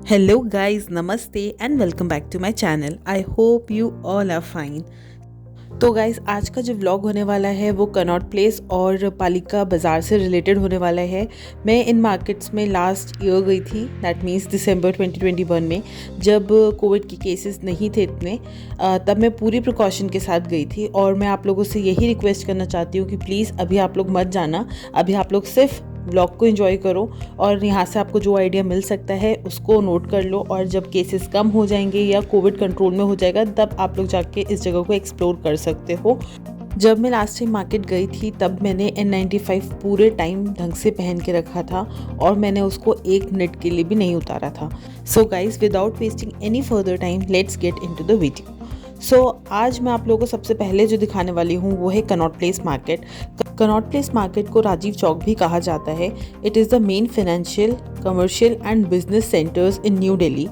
Hello guys, namaste and welcome back to my channel. I hope you all are fine. तो guys आज का जो vlog होने वाला है वो कनॉट प्लेस और पालिका बाज़ार से रिलेटेड होने वाला है। मैं इन मार्केट्स में लास्ट ईयर गई थी, दैट मीन्स दिसंबर 2021 में, जब कोविड के केसेस नहीं थे इतने। तब मैं पूरी प्रिकॉशन के साथ गई थी और मैं आप लोगों से यही रिक्वेस्ट करना चाहती हूँ कि प्लीज़ अभी आप लोग मत जाना, अभी आप लोग सिर्फ व्लॉग को एंजॉय करो और यहाँ से आपको जो आइडिया मिल सकता है उसको नोट कर लो, और जब केसेस कम हो जाएंगे या कोविड कंट्रोल में हो जाएगा तब आप लोग जाके इस जगह को एक्सप्लोर कर सकते हो। जब मैं लास्ट टाइम मार्केट गई थी तब मैंने N95 पूरे टाइम ढंग से पहन के रखा था और मैंने उसको एक मिनट के लिए भी नहीं उतारा था। So guys, without wasting any further time, let's get into the video. आज मैं आप लोगों को सबसे पहले जो दिखाने वाली हूँ वो है Connaught Place market. Connaught Place market को राजीव चौक भी कहा जाता है। It is the main financial, commercial and business centres in new Delhi.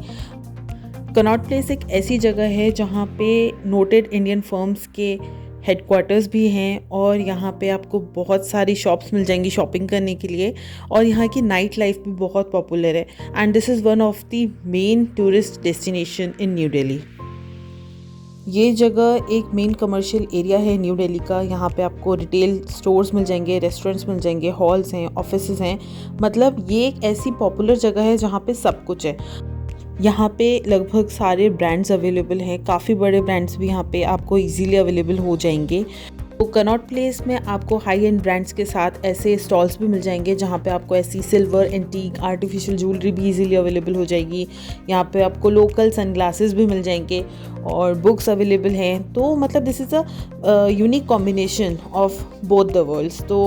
Connaught place एक ऐसी जगह है जहाँ पे नोटेड इंडियन फर्म्स के हेडक्वार्टर्स भी हैं और यहाँ पे आपको बहुत सारी शॉप्स मिल जाएंगी शॉपिंग करने के लिए, और यहाँ की नाइट लाइफ भी बहुत पॉपुलर है and this is one of the main tourist destination in new Delhi. ये जगह एक मेन कमर्शियल एरिया है न्यू दिल्ली का। यहाँ पे आपको रिटेल स्टोर्स मिल जाएंगे, रेस्टोरेंट्स मिल जाएंगे, हॉल्स हैं, ऑफिसेज हैं। मतलब ये एक ऐसी पॉपुलर जगह है जहाँ पे सब कुछ है। यहाँ पे लगभग सारे ब्रांड्स अवेलेबल हैं, काफ़ी बड़े ब्रांड्स भी यहाँ पे आपको इजीली अवेलेबल हो जाएंगे। तो कनॉट प्लेस में आपको हाई एंड ब्रांड्स के साथ ऐसे स्टॉल्स भी मिल जाएंगे जहाँ पे आपको ऐसी सिल्वर, एंटीक, आर्टिफिशियल ज्वेलरी भी इजीली अवेलेबल हो जाएगी। यहाँ पे आपको लोकल सनग्लासेस भी मिल जाएंगे और बुक्स अवेलेबल हैं। तो मतलब this is a unique combination of both the worlds. तो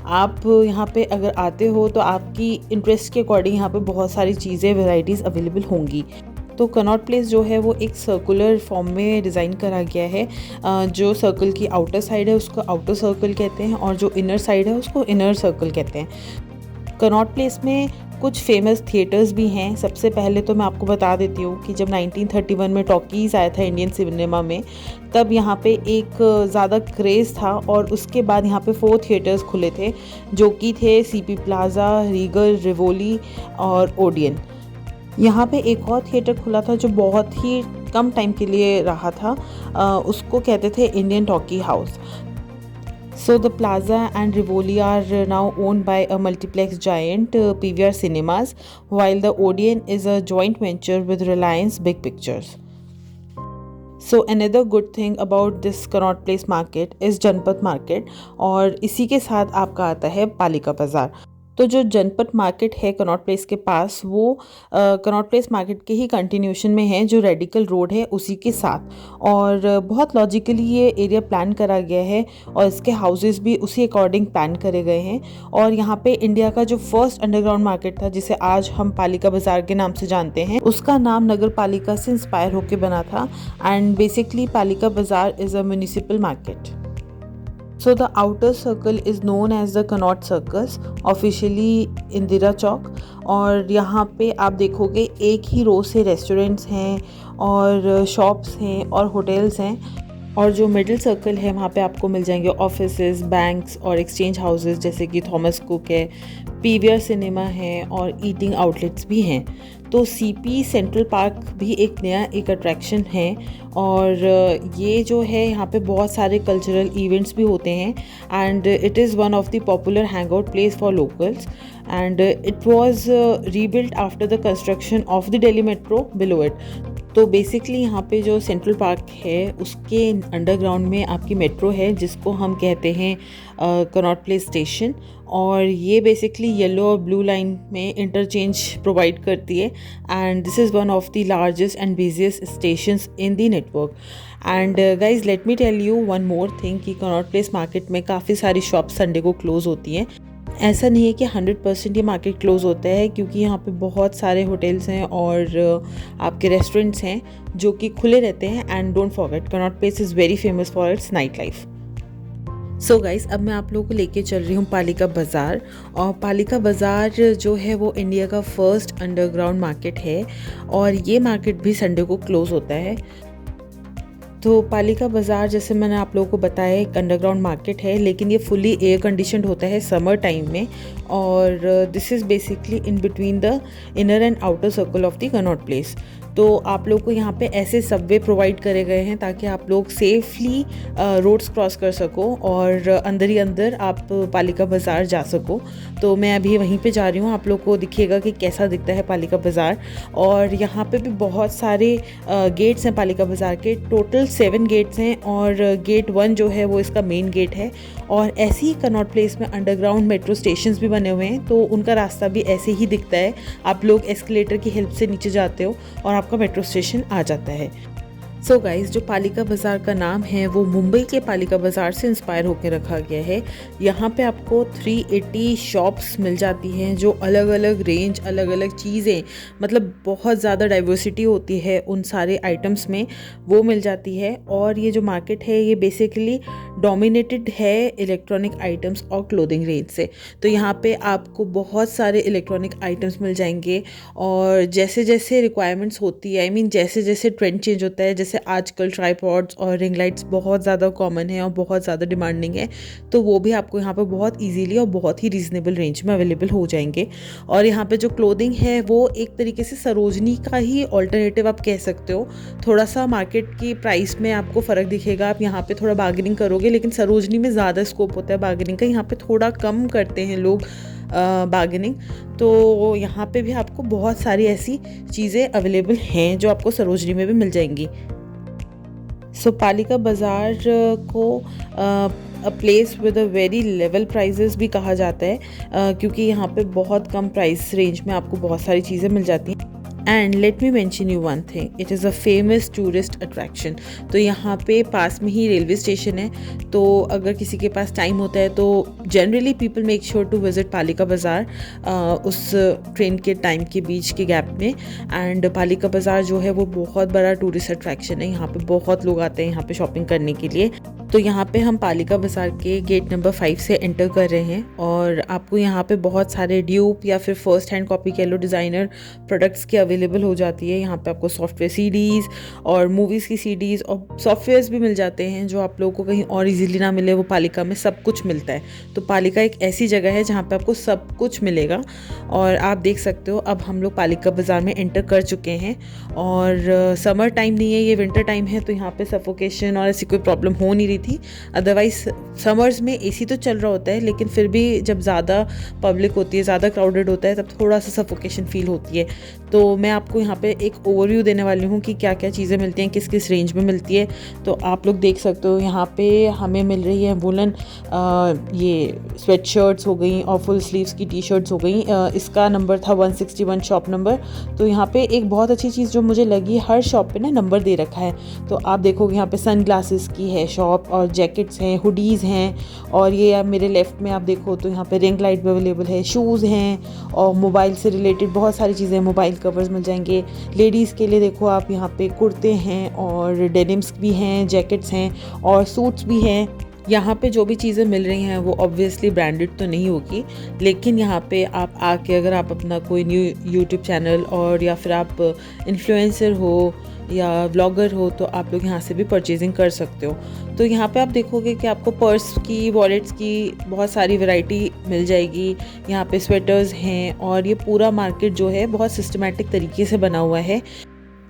आप यहाँ पे अगर आते हो तो आपकी इंटरेस्ट के अकॉर्डिंग यहाँ पे बहुत सारी चीज़ें, वेराइटीज़ अवेलेबल होंगी। तो कनॉट प्लेस जो है वो एक सर्कुलर फॉर्म में डिज़ाइन करा गया है। जो सर्कल की आउटर साइड है उसको आउटर सर्कल कहते हैं और जो इनर साइड है उसको इनर सर्कल कहते हैं। कनॉट प्लेस में कुछ फेमस थिएटर्स भी हैं। सबसे पहले तो मैं आपको बता देती हूँ कि जब 1931 में टॉकीज़ आया था इंडियन सिनेमा में, तब यहाँ पे एक ज़्यादा क्रेज़ था और उसके बाद यहाँ पे 4 थिएटर्स खुले थे जो कि थे CP प्लाज़ा, रीगल, रिवोली और ओडियन। यहाँ पे एक और थिएटर खुला था जो बहुत ही कम टाइम के लिए रहा था, उसको कहते थे Indian talkie house. So the plaza and Rivoli are now owned by a multiplex giant, PVR Cinemas, while the Odeon is a joint venture with Reliance Big Pictures. So another good thing about this Connaught Place market is Janpath market, और इसी के साथ आपका आता है पालिका बाज़ार। तो जो जनपत मार्केट है कनॉट प्लेस के पास, वो कनॉट प्लेस मार्केट के ही कंटिन्यूशन में है, जो रेडिकल रोड है उसी के साथ। और बहुत लॉजिकली ये एरिया प्लान करा गया है और इसके हाउसेस भी उसी अकॉर्डिंग प्लान करे गए हैं। और यहाँ पे इंडिया का जो फर्स्ट अंडरग्राउंड मार्केट था, जिसे आज हम पालिका बाज़ार के नाम से जानते हैं, उसका नाम नगर पालिका से इंस्पायर होकर बना था। एंड बेसिकली पालिका बाज़ार is a municipal market. So the outer circle is known as the Connaught Circus, officially Indira Chowk. और यहाँ पे आप देखोगे एक ही रो से रेस्टोरेंट्स हैं और शॉप्स हैं और होटल्स हैं, और जो मिडिल सर्कल है वहाँ पे आपको मिल जाएंगे ऑफिसेज, बैंक्स और एक्सचेंज हाउसेस जैसे कि थॉमस कुक है, PVR सिनेमा है और ईटिंग आउटलेट्स भी हैं। तो CP सेंट्रल पार्क भी एक अट्रैक्शन है, और ये जो है यहाँ पे बहुत सारे कल्चरल इवेंट्स भी होते हैं and it is one of the popular hang out place for locals and it was rebuilt after the construction of the Delhi metro below it. तो बेसिकली यहाँ पे जो सेंट्रल पार्क है उसके अंडरग्राउंड में आपकी मेट्रो है जिसको हम कहते हैं कनॉट प्लेस स्टेशन, और ये बेसिकली येलो और ब्लू लाइन में इंटरचेंज प्रोवाइड करती है and this is one of the largest and busiest stations in the network. And guys, let me tell you one more thing कि Connaught Place market में काफ़ी सारी shops Sunday को close होती हैं। ऐसा नहीं है कि 100% ये मार्केट क्लोज़ होता है, क्योंकि यहाँ पे बहुत सारे होटल्स हैं और आपके रेस्टोरेंट्स हैं जो कि खुले रहते हैं। And don't forget, Connaught place is very famous for its night life. So guys, अब मैं आप लोगों को लेके चल रही हूँ पालिका बाज़ार। और पालिका बाज़ार जो है वो इंडिया का फर्स्ट अंडरग्राउंड मार्केट है और ये मार्केट भी संडे को क्लोज़ होता है। तो पालिका बाज़ार जैसे मैंने आप लोगों को बताया एक अंडरग्राउंड मार्केट है, लेकिन ये फुली एयर कंडीशनड होता है समर टाइम में। और this is basically in between the inner and outer circle of the Connaught place. तो आप लोग को यहाँ पे ऐसे सबवे प्रोवाइड करे गए हैं ताकि आप लोग सेफली रोड्स क्रॉस कर सको और अंदर ही अंदर आप पालिका बाज़ार जा सको। तो मैं अभी वहीं पे जा रही हूँ, आप लोग को दिखेगा कि कैसा दिखता है पालिका बाज़ार। और यहाँ पे भी बहुत सारे गेट्स हैं पालिका बाज़ार के, टोटल 7 गेट्स हैं और गेट 1 जो है वो इसका मेन गेट है। और ऐसे ही कनॉट प्लेस में अंडरग्राउंड मेट्रो स्टेशंस भी बने हुए हैं, तो उनका रास्ता भी ऐसे ही दिखता है। आप लोग एस्केलेटर की हेल्प से नीचे जाते हो और आपका मेट्रो स्टेशन आ जाता है। सो गाइस, जो पालिका बाज़ार का नाम है वो मुंबई के पालिका बाज़ार से इंस्पायर होकर रखा गया है। यहाँ पे आपको 380 शॉप्स मिल जाती हैं जो अलग अलग रेंज, अलग अलग चीज़ें, मतलब बहुत ज़्यादा डाइवर्सिटी होती है उन सारे आइटम्स में, वो मिल जाती है। और ये जो मार्केट है ये बेसिकली डोमिनेटेड है इलेक्ट्रॉनिक आइटम्स और क्लोथिंग रेंज से। तो यहाँ पे आपको बहुत सारे इलेक्ट्रॉनिक आइटम्स मिल जाएंगे और जैसे जैसे रिक्वायरमेंट्स होती है, जैसे जैसे ट्रेंड चेंज होता है, जैसे आजकल ट्राइपॉड्स और रिंग लाइट्स बहुत ज़्यादा कॉमन है और बहुत ज़्यादा डिमांडिंग है, तो वो भी आपको यहाँ पे बहुत इजीली और बहुत ही रीज़नेबल रेंज में अवेलेबल हो जाएंगे। और यहाँ पे जो क्लोथिंग है वो एक तरीके से सरोजनी का ही ऑल्टरनेटिव आप कह सकते हो। थोड़ा सा मार्केट की प्राइस में आपको फ़र्क दिखेगा, आप यहाँ पे थोड़ा बार्गेनिंग करोगे, लेकिन सरोजनी में ज़्यादा स्कोप होता है बार्गेनिंग का, यहाँ पे थोड़ा कम करते हैं लोग बार्गेनिंग। तो यहाँ पे भी आपको बहुत सारी ऐसी चीज़ें अवेलेबल हैं जो आपको सरोजनी में भी मिल जाएंगी। सो पालिका बाज़ार को a place with a very level prices भी कहा जाता है, क्योंकि यहाँ पे बहुत कम प्राइस रेंज में आपको बहुत सारी चीज़ें मिल जाती हैं। And let me mention you one thing, it is a famous tourist attraction. तो यहाँ पे पास में ही रेलवे स्टेशन है, तो अगर किसी के पास टाइम होता है तो generally people make sure to visit Palika Bazaar उस ट्रेन के टाइम के बीच के गैप में। एंड पालिका बाज़ार जो है वो बहुत बड़ा टूरिस्ट अट्रैक्शन है, यहाँ पे बहुत लोग आते हैं यहाँ पे शॉपिंग करने के लिए। तो यहाँ पे हम पालिका बाज़ार के गेट नंबर 5 से एंटर कर रहे हैं और आपको यहाँ पे बहुत सारे ड्यूप या फिर फर्स्ट हैंड कॉपी कह लो डिज़ाइनर प्रोडक्ट्स की अवेलेबल हो जाती है। यहाँ पे आपको सॉफ्टवेयर सीडीज़ और मूवीज़ की सीडीज़ और सॉफ्टवेयर्स भी मिल जाते हैं जो आप लोगों को कहीं और इजीली ना मिले, वो पालिका में सब कुछ मिलता है। तो पालिका एक ऐसी जगह है जहाँ पे आपको सब कुछ मिलेगा। और आप देख सकते हो अब हम लोग पालिका बाज़ार में एंटर कर चुके हैं और समर टाइम नहीं है, ये विंटर टाइम है, तो यहाँ पे सफोकेशन और ऐसी कोई प्रॉब्लम हो नहीं रही थी। अदरवाइज समर्स में एसी तो चल रहा होता है, लेकिन फिर भी जब ज़्यादा पब्लिक होती है, ज़्यादा क्राउडेड होता है, तब थोड़ा सा सफोकेशन फील होती है। तो मैं आपको यहाँ पे एक ओवरव्यू देने वाली हूँ कि क्या क्या चीज़ें मिलती हैं, किस किस रेंज में मिलती है। तो आप लोग देख सकते हो यहाँ पे हमें मिल रही है वुलन ये स्वेट शर्ट्स हो गई और फुल स्लीव्स की टी शर्ट्स हो गई। इसका नंबर था 161 शॉप नंबर। तो यहाँ पे एक बहुत अच्छी चीज़ जो मुझे लगी, हर शॉप पे ना नंबर दे रखा है। तो आप देखोगे यहाँ पे सन ग्लासेस की है शॉप और जैकेट्स हैं, हुडीज़ हैं, और ये मेरे लेफ़्ट में आप देखो तो यहाँ पे रिंग लाइट भी अवेलेबल है, शूज़ हैं और मोबाइल से रिलेटेड बहुत सारी चीज़ें, मोबाइल कवर्स मिल जाएंगे। लेडीज़ के लिए देखो आप यहाँ पे कुर्ते हैं और डेनिम्स भी हैं, जैकेट्स हैं और सूट्स भी हैं। यहाँ पे जो भी चीज़ें मिल रही हैं वो ऑब्वियसली ब्रांडेड तो नहीं होगी, लेकिन यहाँ पे आप आके अगर आप अपना कोई न्यू यूट्यूब चैनल और या फिर आप इन्फ्लुएंसर हो या व्लॉगर हो तो आप लोग यहाँ से भी परचेजिंग कर सकते हो। तो यहाँ पे आप देखोगे कि आपको पर्स की, वॉलेट्स की बहुत सारी वैरायटी मिल जाएगी। यहाँ पे स्वेटर्स हैं और ये पूरा मार्केट जो है बहुत सिस्टमेटिक तरीके से बना हुआ है।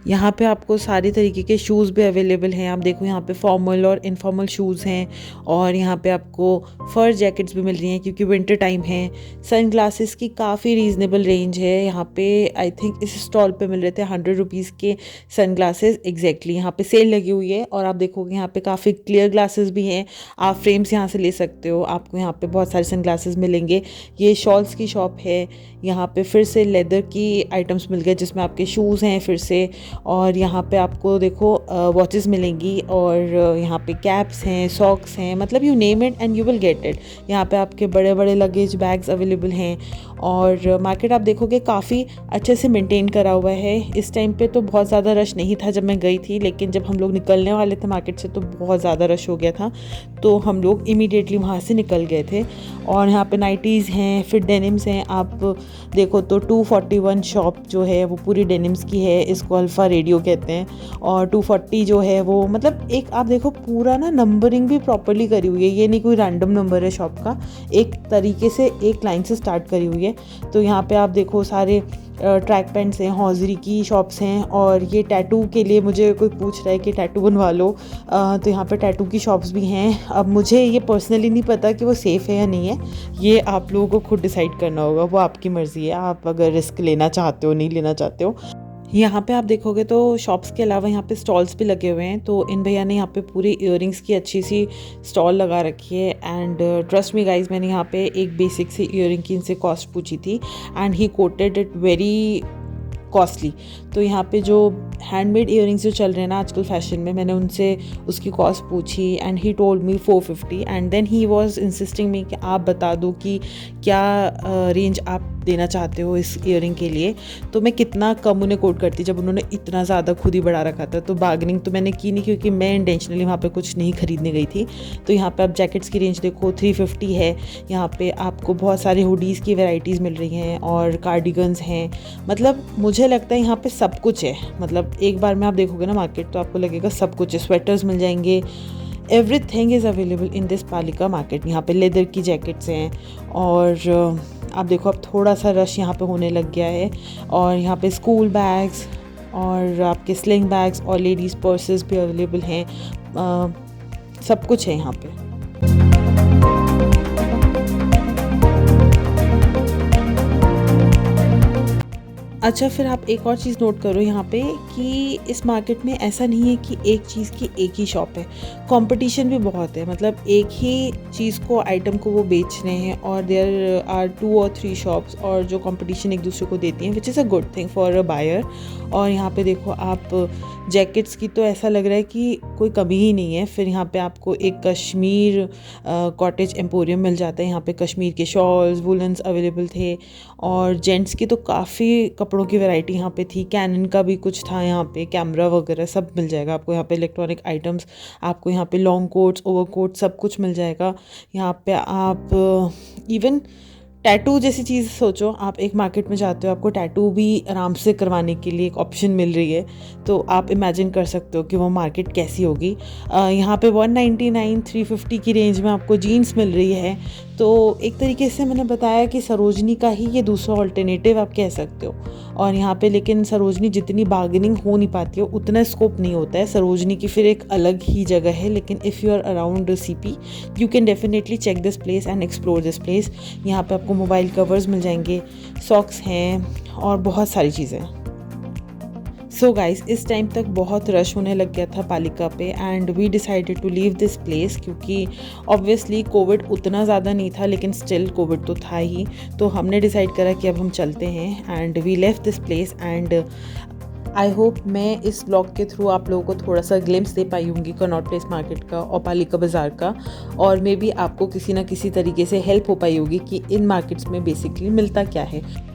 यहाँ पे आपको सारी तरीके के शूज़ भी अवेलेबल हैं। आप देखो यहाँ पे फॉर्मल और इनफॉर्मल शूज़ हैं और यहाँ पे आपको फर जैकेट्स भी मिल रही हैं क्योंकि विंटर टाइम है। सन ग्लासेस की काफ़ी रीज़नेबल रेंज है यहाँ पे। आई थिंक इस स्टॉल पे मिल रहे थे 100 रुपीज़ के सन ग्लासेस एग्जैक्टली। यहाँ पे सेल लगी हुई है और आप देखोगे यहाँ पे काफ़ी क्लियर ग्लासेस भी हैं, आप फ्रेम्स यहाँ से ले सकते हो। आपको यहाँ पे बहुत सारे सन ग्लासेस मिलेंगे। ये शॉल्स की शॉप है। यहाँ पे फिर से लेदर की आइटम्स मिल गए जिसमें आपके शूज़ हैं फिर से, और यहाँ पे आपको देखो वॉचेस मिलेंगी और यहाँ पे कैप्स हैं, सॉक्स हैं, मतलब you name it and you will get it. यहाँ पे आपके बड़े बड़े लगेज बैग्स अवेलेबल हैं और मार्केट आप देखोगे काफ़ी अच्छे से मेंटेन करा हुआ है। इस टाइम पे तो बहुत ज़्यादा रश नहीं था जब मैं गई थी, लेकिन जब हम लोग निकलने वाले थे मार्केट से तो बहुत ज़्यादा रश हो गया था, तो हम लोग इमीडिएटली वहाँ से निकल गए थे। और यहाँ पे नाइटीज़ हैं, फिर डेनिम्स हैं। आप देखो तो 241 शॉप जो है वो पूरी डेनिम्स की है। इसको अल्फा अल्फ़ा रेडियो कहते हैं, और 240 जो है वो मतलब एक आप देखो पूरा ना नंबरिंग भी प्रॉपरली करी हुई है, ये नहीं कोई रैंडम नंबर है शॉप का, एक तरीके से एक लाइन से स्टार्ट करी हुई है। तो यहाँ पे आप देखो सारे ट्रैक पैंट्स हैं, हौजरी की शॉप्स हैं, और ये टैटू के लिए मुझे कोई पूछ रहा है कि टैटू बनवा लो, तो यहाँ पे टैटू की शॉप्स भी हैं। अब मुझे ये पर्सनली नहीं पता कि वो सेफ़ है या नहीं है, ये आप लोगों को खुद डिसाइड करना होगा, वो आपकी मर्ज़ी है, आप अगर रिस्क लेना चाहते हो नहीं लेना चाहते हो। यहाँ पे आप देखोगे तो शॉप्स के अलावा यहाँ पे स्टॉल्स भी लगे हुए हैं, तो इन भैया ने यहाँ पे पूरी इयररिंग्स की अच्छी सी स्टॉल लगा रखी है। एंड ट्रस्ट मी गाइज, मैंने यहाँ पे एक बेसिक सी इयररिंग की इनसे कॉस्ट पूछी थी and he coated it very costly. तो यहाँ पे जो हैंडमेड इयररिंग्स जो चल रहे हैं ना आजकल फैशन में, मैंने उनसे उसकी कॉस्ट पूछी and he told me 450 and then he was insisting me कि आप बता दो कि क्या रेंज आप देना चाहते हो इस इयररिंग के लिए। तो मैं कितना कम उन्हें कोट करती जब उन्होंने इतना ज़्यादा खुद ही बढ़ा रखा था। तो बार्गेनिंग तो मैंने की नहीं, क्योंकि मैं इंटेंशनली वहाँ पे कुछ नहीं खरीदने गई थी। तो यहाँ पे आप जैकेट्स की रेंज देखो 350 है, यहाँ पे आपको बहुत सारे हुडीज़ की वैरायटीज़ मिल रही हैं और कार्डिगन्स हैं। मतलब मुझे लगता है यहाँ पे सब कुछ है, मतलब एक बार में आप देखोगे ना मार्केट तो आपको लगेगा सब कुछ है। स्वेटर्स मिल जाएंगे, everything is available in this पालिका मार्केट। यहाँ पे लेदर की जैकेट्स हैं, और आप देखो अब थोड़ा सा रश यहाँ पे होने लग गया है, और यहाँ पे स्कूल बैग्स और आपके स्लिंग बैग्स और लेडीज़ पर्सेस भी अवेलेबल हैं, सब कुछ है यहाँ पे। अच्छा, फिर आप एक और चीज़ नोट करो यहाँ पे कि इस मार्केट में ऐसा नहीं है कि एक चीज़ की एक ही शॉप है, कंपटीशन भी बहुत है। मतलब एक ही चीज़ को, आइटम को वो बेच रहे हैं और देयर आर 2 और 3 शॉप्स और जो कंपटीशन एक दूसरे को देती हैं, which is a good thing for a buyer. और यहाँ पे देखो आप जैकेट्स की तो ऐसा लग रहा है कि कोई कमी ही नहीं है। फिर यहाँ पे आपको एक कश्मीर कॉटेज एम्पोरियम मिल जाता है, यहाँ पे कश्मीर के शॉल्स वुलन्स अवेलेबल थे, और जेंट्स की तो काफ़ी कपड़ों की वैरायटी यहाँ पे थी। कैनन का भी कुछ था यहाँ पे, कैमरा वगैरह सब मिल जाएगा आपको यहाँ पे। इलेक्ट्रॉनिक आइटम्स आपको यहाँ पे, लॉन्ग कोट्स, ओवर कोट्स, सब कुछ मिल जाएगा यहाँ पे। आप इवन टैटू जैसी चीज़ सोचो, आप एक मार्केट में जाते हो, आपको टैटू भी आराम से करवाने के लिए एक ऑप्शन मिल रही है, तो आप इमेजिन कर सकते हो कि वो मार्केट कैसी होगी। यहाँ पे 199 350 की रेंज में आपको जीन्स मिल रही है। तो एक तरीके से मैंने बताया कि सरोजनी का ही ये दूसरा ऑल्टरनेटिव आप कह सकते हो। और यहाँ पे लेकिन सरोजनी जितनी बार्गेनिंग हो नहीं पाती है उतना स्कोप नहीं होता है। सरोजनी की फिर एक अलग ही जगह है, लेकिन if you are around CP you can definitely check this place and explore this place. यहाँ पे आपको मोबाइल कवर्स मिल जाएंगे, सॉक्स हैं और बहुत सारी चीज़ें हैं। सो गाइस, इस टाइम तक बहुत रश होने लग गया था पालिका पे and we decided to leave this place, क्योंकि ऑब्वियसली कोविड उतना ज़्यादा नहीं था, लेकिन स्टिल कोविड तो था ही। तो हमने डिसाइड करा कि अब हम चलते हैं and we left this place. And I hope मैं इस ब्लॉग के थ्रू आप लोगों को थोड़ा सा ग्लिम्स दे पाई होंगी कनॉट प्लेस मार्केट का और पालिका बाज़ार का, और मे बी आपको किसी ना किसी तरीके से हेल्प हो पाई होगी कि इन मार्केट्स में बेसिकली मिलता क्या है।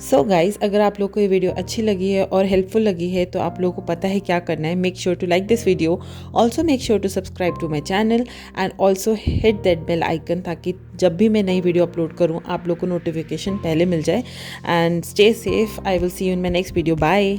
सो गाइज़, अगर आप लोग को ये वीडियो अच्छी लगी है और हेल्पफुल लगी है तो आप लोगों को पता है क्या करना है। Make sure to like this video, also make sure to subscribe to my channel and also hit that bell icon, ताकि जब भी मैं नई वीडियो अपलोड करूँ आप लोग को नोटिफिकेशन पहले मिल जाए। And stay safe, I will see you in my next video, bye.